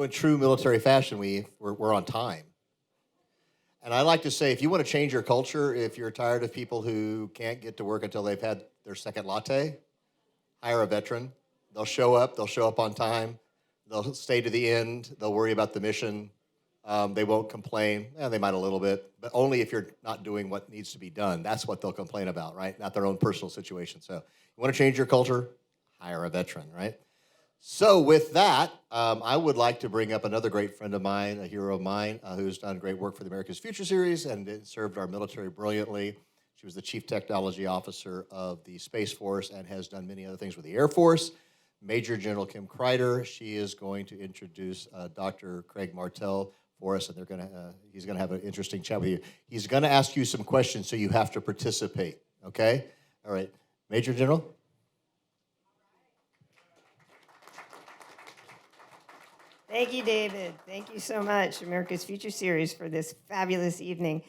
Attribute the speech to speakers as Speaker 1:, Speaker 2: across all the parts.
Speaker 1: So in true military fashion, we're on time. And I like to say, if you want to change your culture, if you're tired of people who can't get to work until they've had their second latte, hire a veteran. They'll show up on time, they'll stay to the end, they'll worry about the mission, they won't complain. They might a little bit, but only if you're not doing what needs to be done. That's what they'll complain about, right? Not their own personal situation. So you want to change your culture, hire a veteran, right? So with that, I would like to bring up another great friend of mine, a hero of mine, who's done great work for the America's Future Series and served our military brilliantly. She was the Chief Technology Officer of the Space Force and has done many other things with the Air Force. Major General Kim Crider. She is going to introduce Dr. Craig Martell for us, and he's going to have an interesting chat with you. He's going to ask you some questions, so you have to participate, okay? All right. Major General?
Speaker 2: Thank you, David. Thank you so much, America's Future Series, for this fabulous evening.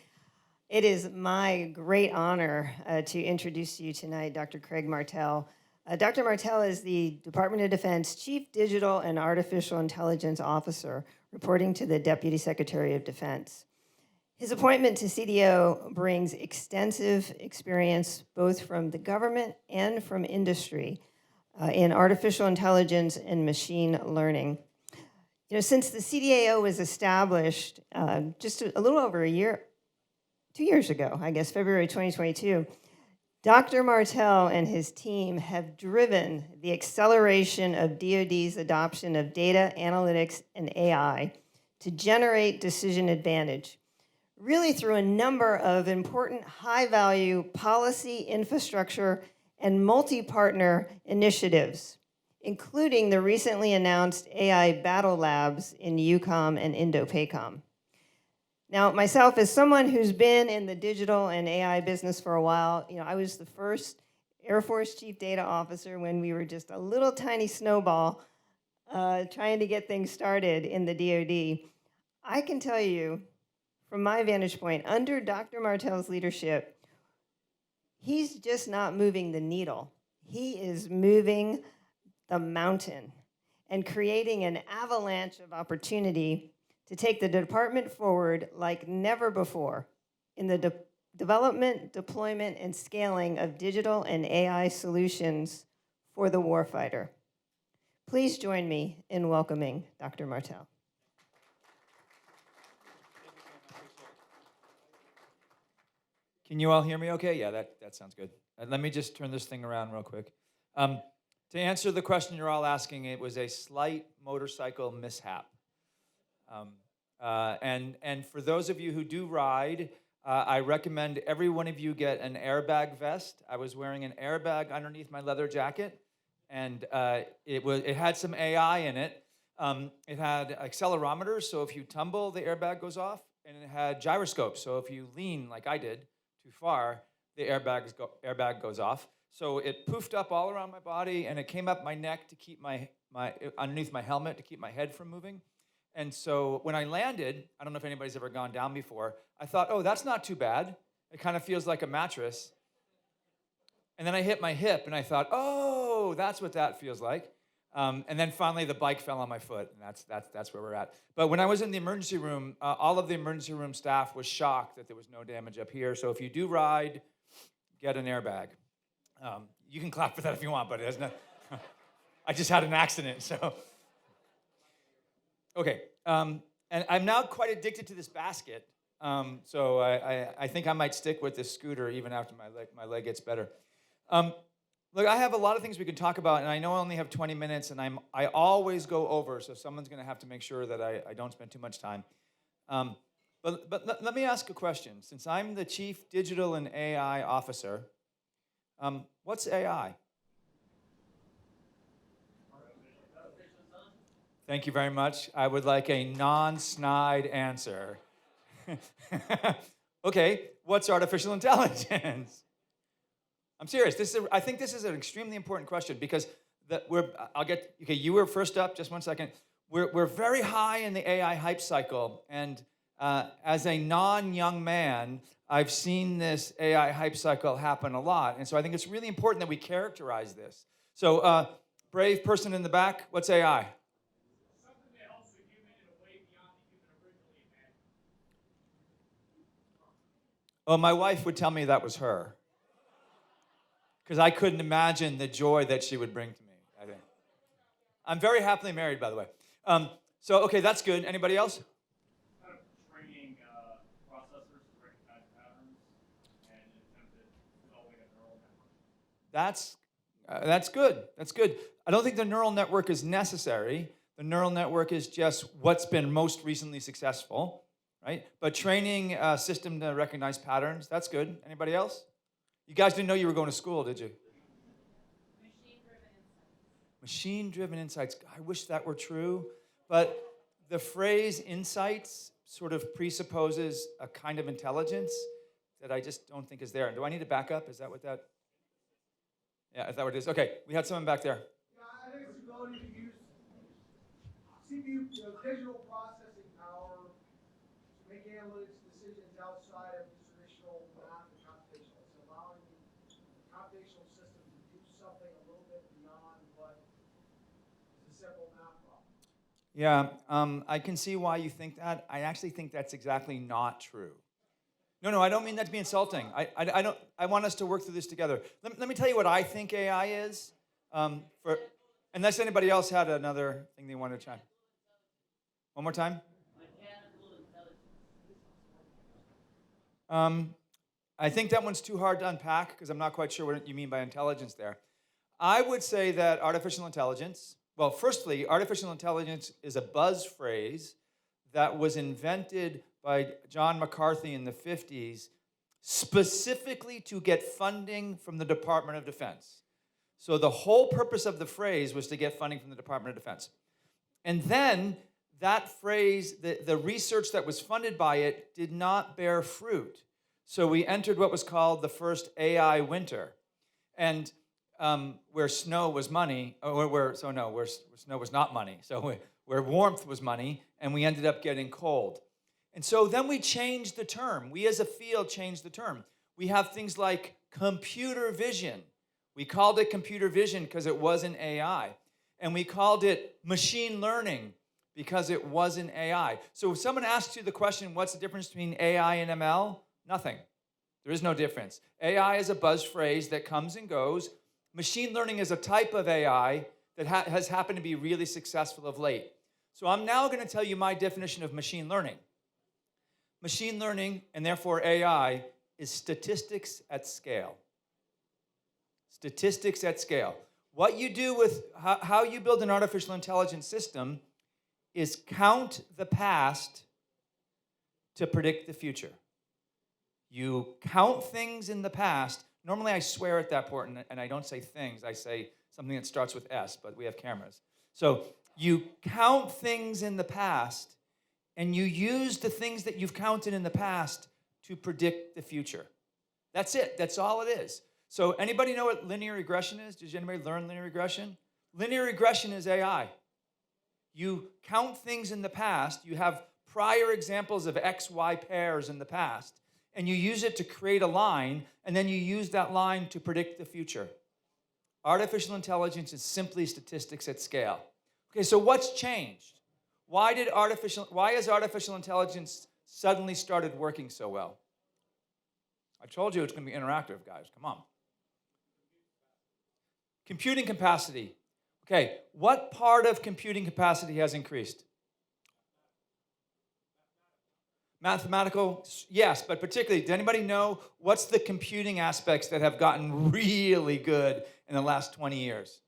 Speaker 2: It is my great honor to introduce to you tonight Dr. Craig Martell. Dr. Martell is the Department of Defense Chief Digital and Artificial Intelligence Officer, reporting to the Deputy Secretary of Defense. His appointment to CDAO brings extensive experience both from the government and from industry in artificial intelligence and machine learning. Since the CDAO was established just a little over 2 years ago, I guess, February 2022, Dr. Martell and his team have driven the acceleration of DoD's adoption of data analytics and AI to generate decision advantage, really through a number of important high-value policy, infrastructure, and multi-partner initiatives, including the recently announced AI battle labs in EUCOM and INDOPACOM. Now, myself, as someone who's been in the digital and AI business for a while, I was the first Air Force Chief Data Officer when we were just a little tiny snowball trying to get things started in the DoD. I can tell you, from my vantage point, under Dr. Martell's leadership, he's just not moving the needle. He is moving the mountain and creating an avalanche of opportunity to take the department forward like never before in the development, deployment, and scaling of digital and AI solutions for the warfighter. Please join me in welcoming Dr. Martell.
Speaker 3: Can you all hear me okay? Yeah, that sounds good. Let me just turn this thing around real quick. To answer the question you're all asking, it was a slight motorcycle mishap. And for those of you who do ride, I recommend every one of you get an airbag vest. I was wearing an airbag underneath my leather jacket, and it had some AI in it. It had accelerometers, so if you tumble, the airbag goes off, and it had gyroscopes, so if you lean like I did too far, the airbag goes off. So it poofed up all around my body, and it came up my neck to keep my underneath my helmet to keep my head from moving. And so when I landed, I don't know if anybody's ever gone down before, I thought, oh, that's not too bad. It kind of feels like a mattress. And then I hit my hip, and I thought, oh, that's what that feels like. And then finally, the bike fell on my foot, and that's where we're at. But when I was in the emergency room, all of the emergency room staff was shocked that there was no damage up here. So if you do ride, get an airbag. You can clap for that if you want, but it has not. I just had an accident, so. Okay, and I'm now quite addicted to this basket, so I think I might stick with this scooter even after my leg gets better. Look, I have a lot of things we can talk about, and I know I only have 20 minutes, and I always go over, so someone's going to have to make sure that I don't spend too much time. But let me ask a question. Since I'm the Chief Digital and AI Officer, what's AI? Thank you very much. I would like a non-snide answer. Okay, what's artificial intelligence? I'm serious. I think this is an extremely important question because you were first up, just 1 second. We're very high in the AI hype cycle, and as a non-young man, I've seen this AI hype cycle happen a lot, and so I think it's really important that we characterize this. So, brave person in the back, what's AI? Oh, my wife would tell me that was her. Because I couldn't imagine the joy that she would bring to me. I think. I'm very happily married, by the way. Okay, that's good. Anybody else?
Speaker 4: Kind of training processors to recognize patterns and attempted developing a neural network.
Speaker 3: That's good. That's good. I don't think the neural network is necessary. The neural network is just what's been most recently successful, right? But training a system to recognize patterns, that's good. Anybody else? You guys didn't know you were going to school, did you? Machine-driven insights. I wish that were true, but the phrase insights sort of presupposes a kind of intelligence that I just don't think is there. And do I need to back up? Is that what that? Yeah, is that what it is? Okay, we had someone back there.
Speaker 5: Yeah, I think it's the ability to use CPU, digital processing power to make analytics decisions outside of traditional math and computation. It's allowing the computational system to do something a little bit beyond what is a simple math problem.
Speaker 3: Yeah, I can see why you think that. I actually think that's exactly not true. No, I don't mean that to be insulting. I don't. I want us to work through this together. Let me tell you what I think AI is. Unless anybody else had another thing they wanted to try. One more time. I think that one's too hard to unpack because I'm not quite sure what you mean by intelligence there. I would say that artificial intelligence. Well, firstly, artificial intelligence is a buzz phrase that was invented by John McCarthy in the 50s, specifically to get funding from the Department of Defense. So the whole purpose of the phrase was to get funding from the Department of Defense. And then that phrase, the research that was funded by it did not bear fruit. So we entered what was called the first AI winter. And where snow was money, where snow was not money. So where warmth was money, and we ended up getting cold. And so then we changed the term. We as a field changed the term. We have things like computer vision. We called it computer vision because it wasn't AI. And we called it machine learning because it wasn't AI. So if someone asks you the question, what's the difference between AI and ML? Nothing. There is no difference. AI is a buzz phrase that comes and goes. Machine learning is a type of AI that has happened to be really successful of late. So I'm now going to tell you my definition of machine learning. Machine learning, and therefore AI, is statistics at scale. Statistics at scale. What you do with how you build an artificial intelligence system is count the past to predict the future. You count things in the past. Normally I swear at that point, and I don't say things. I say something that starts with S, but we have cameras. So you count things in the past, and you use the things that you've counted in the past to predict the future. That's it. That's all it is. So anybody know what linear regression is? Did anybody learn linear regression? Linear regression is AI. You count things in the past. You have prior examples of XY pairs in the past, and you use it to create a line, and then you use that line to predict the future. Artificial intelligence is simply statistics at scale. Okay, so what's changed? Why has artificial intelligence suddenly started working so well? I told you it's going to be interactive, guys. Come on. Computing capacity. Okay, what part of computing capacity has increased? Mathematical, yes, but particularly, does anybody know what's the computing aspects that have gotten really good in the last 20 years?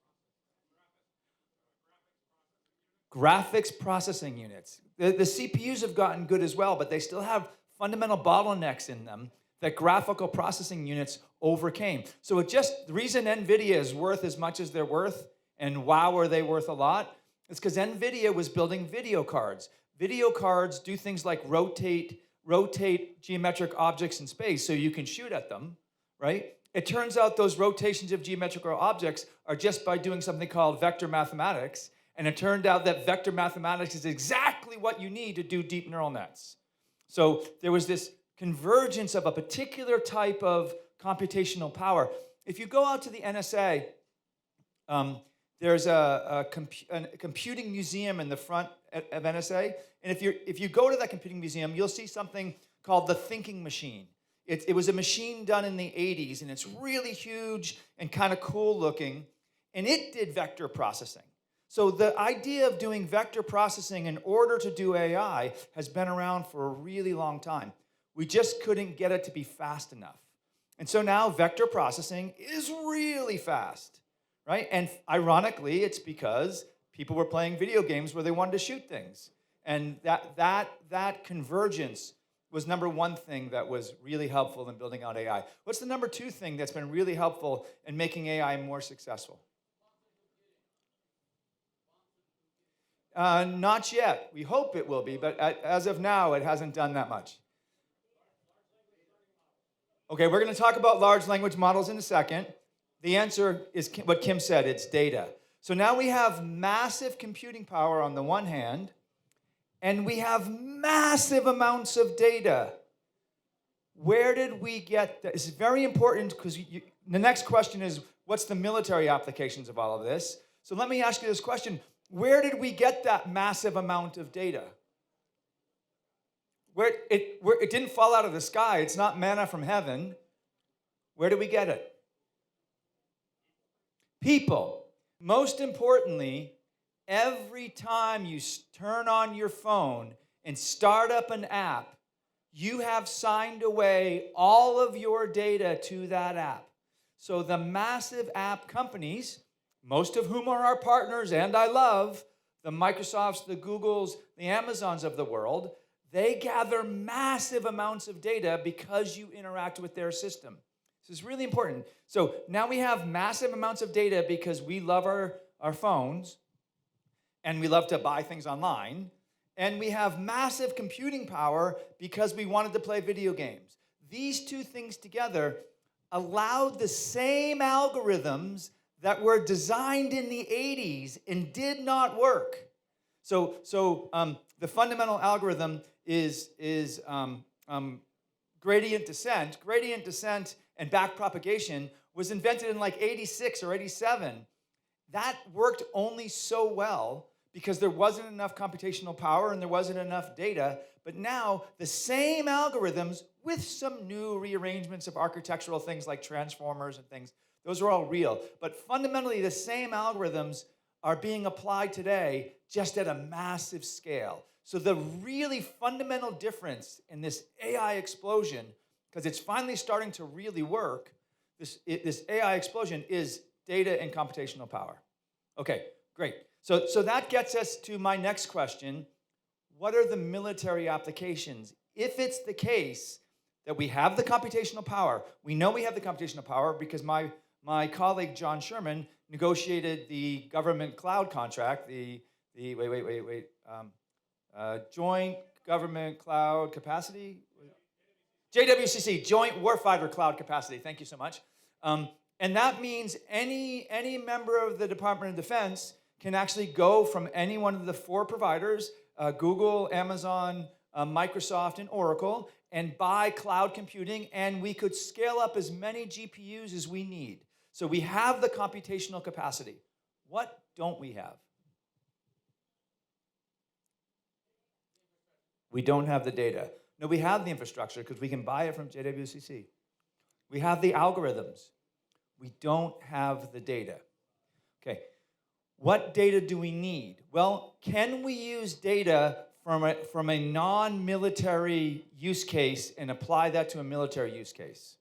Speaker 3: Graphics processing units. The CPUs have gotten good as well, but they still have fundamental bottlenecks in them that graphical processing units overcame. So the reason NVIDIA is worth as much as they're worth, and wow, are they worth a lot, is because NVIDIA was building video cards. Video cards do things like rotate geometric objects in space so you can shoot at them, right? It turns out those rotations of geometrical objects are just by doing something called vector mathematics, and it turned out that vector mathematics is exactly what you need to do deep neural nets. So there was this convergence of a particular type of computational power. If you go out to the NSA, there's a computing museum in the front of NSA, and if you go to that computing museum, you'll see something called the thinking machine. It was a machine done in the 80s, and it's really huge and kind of cool looking, and it did vector processing. So the idea of doing vector processing in order to do AI has been around for a really long time. We just couldn't get it to be fast enough. And so now vector processing is really fast, right? And ironically, it's because people were playing video games where they wanted to shoot things. And that convergence was number one thing that was really helpful in building out AI. What's the number two thing that's been really helpful in making AI more successful? Not yet. We hope it will be, but as of now, it hasn't done that much. Okay, we're going to talk about large language models in a second. The answer is what Kim said, it's data. So now we have massive computing power on the one hand, and we have massive amounts of data. Where did we get that? It's very important because the next question is, what's the military applications of all of this? So let me ask you this question. Where did we get that massive amount of data? It didn't fall out of the sky. It's not manna from heaven. Where did we get it? People. Most importantly, every time you turn on your phone and start up an app, you have signed away all of your data to that app. So the massive app companies, most of whom are our partners and I love, the Microsofts, the Googles, the Amazons of the world, they gather massive amounts of data because you interact with their system. This is really important. So now we have massive amounts of data because we love our phones and we love to buy things online. And we have massive computing power because we wanted to play video games. These two things together allowed the same algorithms that were designed in the 80s and did not work. So the fundamental algorithm is gradient descent. Gradient descent and backpropagation was invented in like 86 or 87. That worked only so well because there wasn't enough computational power and there wasn't enough data. But now the same algorithms with some new rearrangements of architectural things like transformers and things, those are all real. But fundamentally, the same algorithms are being applied today just at a massive scale. So the really fundamental difference in this AI explosion, because it's finally starting to really work, this AI explosion is data and computational power. Okay, great. So that gets us to my next question. What are the military applications? If it's the case that we have the computational power, we know we have the computational power because my colleague John Sherman negotiated the government cloud contract, Joint Government Cloud Capacity? JWCC, Joint Warfighter Cloud Capacity. Thank you so much. And that means any member of the Department of Defense can actually go from any one of the four providers, Google, Amazon, Microsoft, and Oracle, and buy cloud computing, and we could scale up as many GPUs as we need. So we have the computational capacity. What don't we have? We don't have the data. No, we have the infrastructure because we can buy it from JWCC. We have the algorithms. We don't have the data. Okay, what data do we need? Well, can we use data from a non-military use case and apply that to a military use case?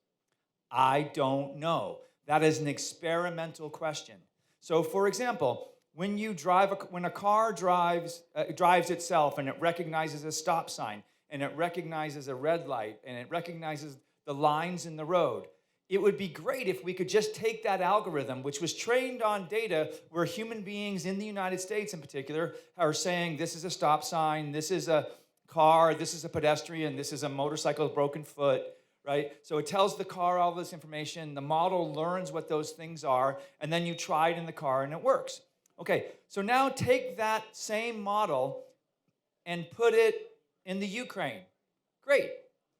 Speaker 3: I don't know. That is an experimental question. So, for example, when a car drives itself and it recognizes a stop sign and it recognizes a red light and it recognizes the lines in the road, it would be great if we could just take that algorithm, which was trained on data where human beings in the United States in particular are saying this is a stop sign, this is a car, this is a pedestrian, this is a motorcycle with broken foot, right? So it tells the car all this information, the model learns what those things are, and then you try it in the car and it works. Okay, so now take that same model and put it in the Ukraine. Great,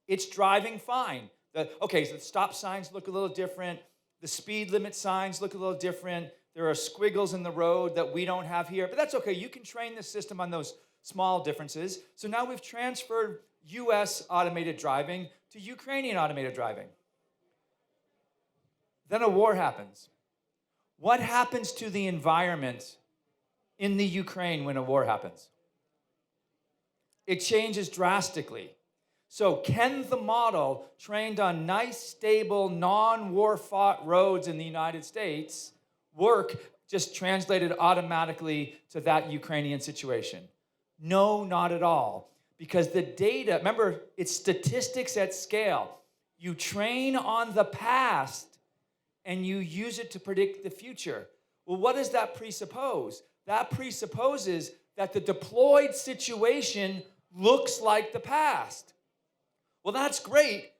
Speaker 3: it's driving fine. So the stop signs look a little different. The speed limit signs look a little different. There are squiggles in the road that we don't have here, but that's okay. You can train the system on those small differences. So now we've transferred US automated driving to Ukrainian automated driving. Then a war happens. What happens to the environment in the Ukraine when a war happens? It changes drastically. So can the model trained on nice, stable, non-war fought roads in the United States work just translated automatically to that Ukrainian situation? No, not at all. Because the data, remember, it's statistics at scale. You train on the past and you use it to predict the future. Well, what does that presuppose? That presupposes that the deployed situation looks like the past. Well, that's great,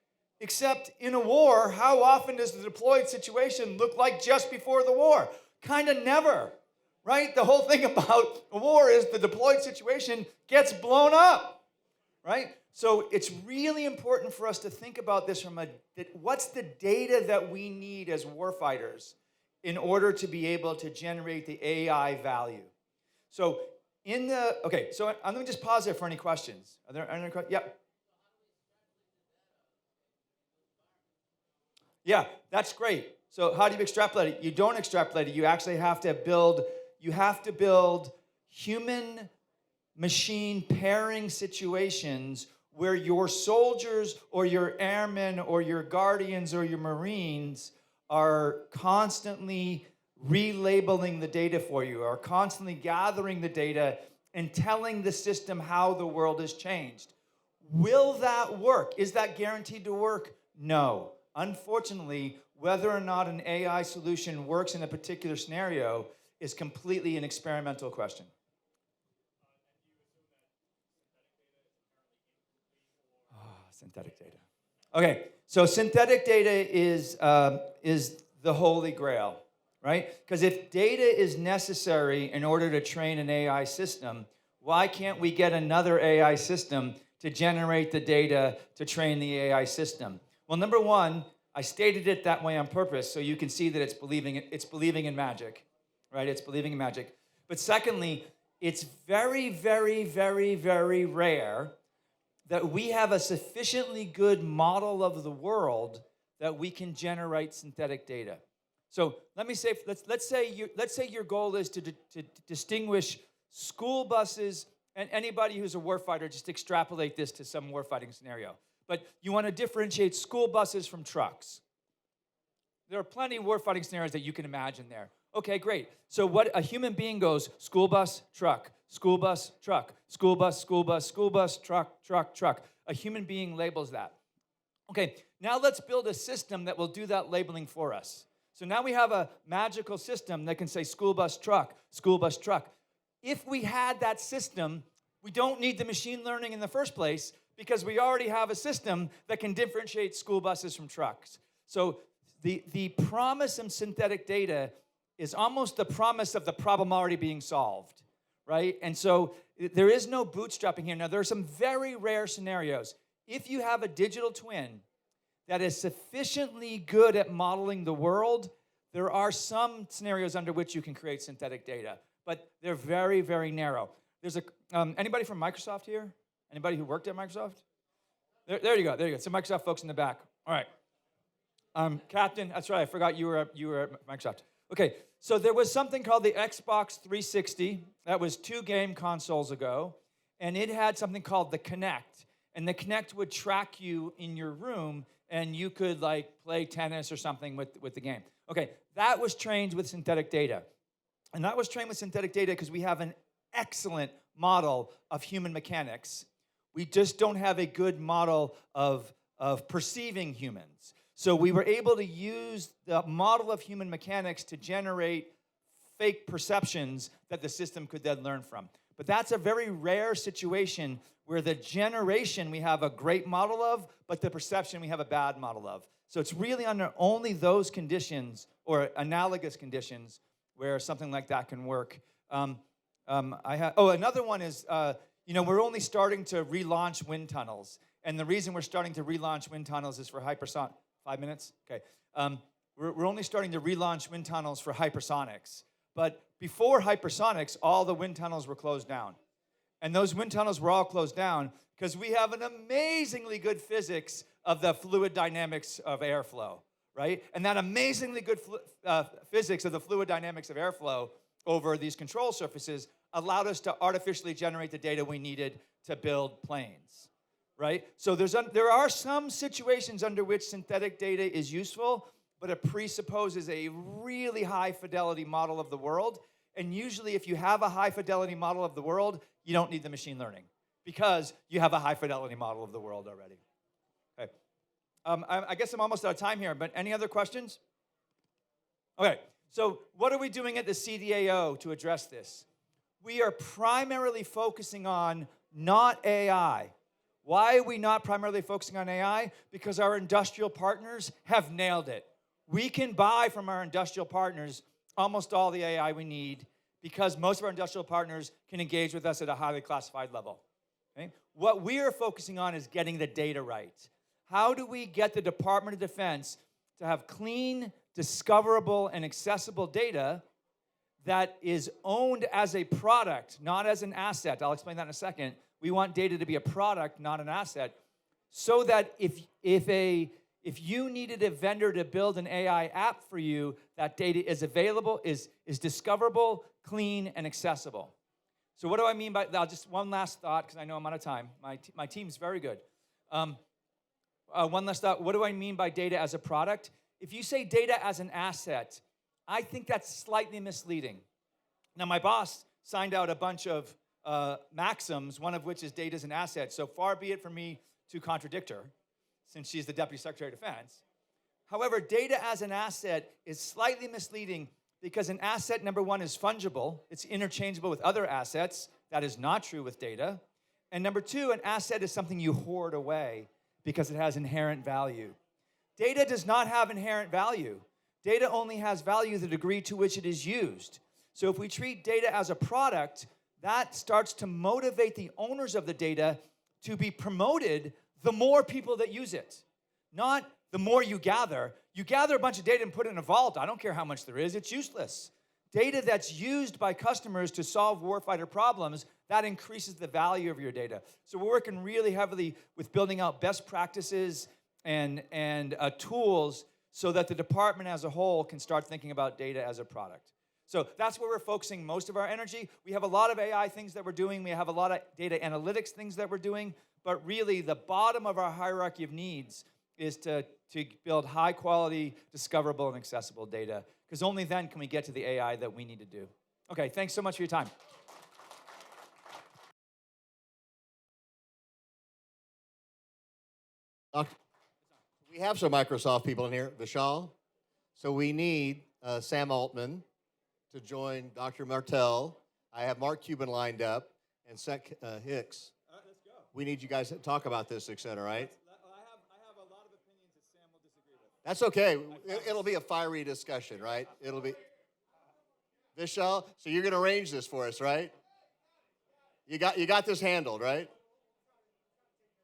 Speaker 3: except in a war, how often does the deployed situation look like just before the war? Kind of never, right? The whole thing about a war is the deployed situation gets blown up, right? So it's really important for us to think about this from what's the data that we need as warfighters in order to be able to generate the AI value. So so I'm going to just pause there for any questions. Are there any questions? Yep. Yeah, that's great. So how do you extrapolate it? You don't extrapolate it. You actually have to build human machine pairing situations where your soldiers or your airmen or your guardians or your Marines are constantly relabeling the data for you, are constantly gathering the data and telling the system how the world has changed. Will that work? Is that guaranteed to work? No. Unfortunately, whether or not an AI solution works in a particular scenario is completely an experimental question. Synthetic data. Okay, so synthetic data is the holy grail, right? Because if data is necessary in order to train an AI system, why can't we get another AI system to generate the data to train the AI system? Well, number one, I stated it that way on purpose so you can see that it's believing in magic, right? It's believing in magic. But secondly, it's very, very, very, very rare that we have a sufficiently good model of the world that we can generate synthetic data. So let me say, let's say your goal is to distinguish school buses, and anybody who's a warfighter, just extrapolate this to some warfighting scenario. But you want to differentiate school buses from trucks. There are plenty of warfighting scenarios that you can imagine there. Okay, great. So what a human being goes, school bus, truck, school bus, truck, school bus, school bus, school bus, truck, truck, truck. A human being labels that. Okay, now let's build a system that will do that labeling for us. So now we have a magical system that can say school bus, truck, school bus, truck. If we had that system, we don't need the machine learning in the first place because we already have a system that can differentiate school buses from trucks. So the promise of synthetic data is almost the promise of the problem already being solved, right? And so there is no bootstrapping here. Now, there are some very rare scenarios. If you have a digital twin that is sufficiently good at modeling the world, there are some scenarios under which you can create synthetic data, but they're very, very narrow. There's anybody from Microsoft here? Anybody who worked at Microsoft? There you go. There you go. Some Microsoft folks in the back. All right. Captain, that's right. I forgot you were at Microsoft. Okay, so there was something called the Xbox 360. That was 2 game consoles ago, and it had something called the Kinect. And the Kinect would track you in your room, and you could like play tennis or something with the game. Okay, that was trained with synthetic data. And that was trained with synthetic data because we have an excellent model of human mechanics. We just don't have a good model of perceiving humans. So we were able to use the model of human mechanics to generate fake perceptions that the system could then learn from. But that's a very rare situation where the generation we have a great model of, but the perception we have a bad model of. So it's really under only those conditions or analogous conditions where something like that can work. Another one is, we're only starting to relaunch wind tunnels. And the reason we're starting to relaunch wind tunnels is for hypersonic. 5 minutes? Okay. We're only starting to relaunch wind tunnels for hypersonics. But before hypersonics, all the wind tunnels were closed down. And those wind tunnels were all closed down because we have an amazingly good physics of the fluid dynamics of airflow, right? And that amazingly good physics of the fluid dynamics of airflow over these control surfaces allowed us to artificially generate the data we needed to build planes, right? So there are some situations under which synthetic data is useful, but it presupposes a really high fidelity model of the world. And usually if you have a high fidelity model of the world, you don't need the machine learning because you have a high fidelity model of the world already. Okay. I guess I'm almost out of time here, but any other questions? Okay, so what are we doing at the CDAO to address this? We are primarily focusing on not AI. Why are we not primarily focusing on AI? Because our industrial partners have nailed it. We can buy from our industrial partners almost all the AI we need because most of our industrial partners can engage with us at a highly classified level. Okay? What we are focusing on is getting the data right. How do we get the Department of Defense to have clean, discoverable, and accessible data that is owned as a product, not as an asset? I'll explain that in a second. We want data to be a product, not an asset, so that if you needed a vendor to build an AI app for you, that data is available, is discoverable, clean, and accessible. So what do I mean by that? Just one last thought, because I know I'm out of time. My team's very good. One last thought. What do I mean by data as a product? If you say data as an asset, I think that's slightly misleading. Now, my boss signed out a bunch of maxims, one of which is data as an asset. So far be it from me to contradict her, since she's the Deputy Secretary of Defense. However, data as an asset is slightly misleading because an asset, number one, is fungible. It's interchangeable with other assets. That is not true with data. And number two, an asset is something you hoard away because it has inherent value. Data does not have inherent value. Data only has value the degree to which it is used. So if we treat data as a product, that starts to motivate the owners of the data to be promoted the more people that use it. Not the more you gather. You gather a bunch of data and put it in a vault. I don't care how much there is. It's useless. Data that's used by customers to solve warfighter problems, that increases the value of your data. So we're working really heavily with building out best practices and tools so that the department as a whole can start thinking about data as a product. So that's where we're focusing most of our energy. We have a lot of AI things that we're doing. We have a lot of data analytics things that we're doing. But really, the bottom of our hierarchy of needs is to build high-quality, discoverable, and accessible data, because only then can we get to the AI that we need to do. Okay, thanks so much for your time.
Speaker 1: We have some Microsoft people in here, Vishal. So we need Sam Altman to join Dr. Martell. I have Mark Cuban lined up and Seth Hicks.
Speaker 3: Let's go.
Speaker 1: We need you guys to talk about this, et cetera, right?
Speaker 3: I have a lot of opinions that Sam will disagree with.
Speaker 1: That's okay. It'll be a fiery discussion, right? It'll be. Vishal, so you're going to arrange this for us, right? You got this handled, right?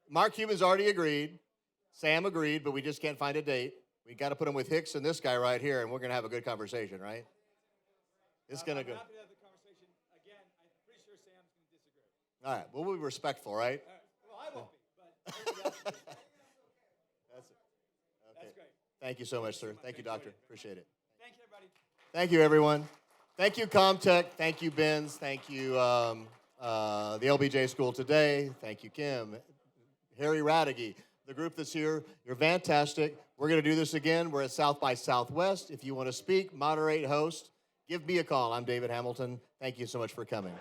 Speaker 1: Mark Cuban's already agreed. Sam agreed, but we just can't find a date. We got to put him with Hicks and this guy right here, and we're going to have a good conversation, right? It's going to go.
Speaker 3: I'm happy to have the conversation. Again, I'm pretty sure Sam's going to disagree.
Speaker 1: All right. Well, we'll be respectful, right?
Speaker 3: Well, I won't be, but everybody else will be.
Speaker 1: That's it. Okay.
Speaker 3: That's great.
Speaker 1: Thank you so much, sir. Thank you, doctor. Appreciate it.
Speaker 3: Thank you, everybody.
Speaker 1: Thank you, everyone. Thank you, Comtech. Thank you, Benz. Thank you, the LBJ School today. Thank you, Kim. Harry Radigi, the group that's here. You're fantastic. We're going to do this again. We're at South by Southwest. If you want to speak, moderate, host, give me a call. I'm David Hamilton. Thank you so much for coming.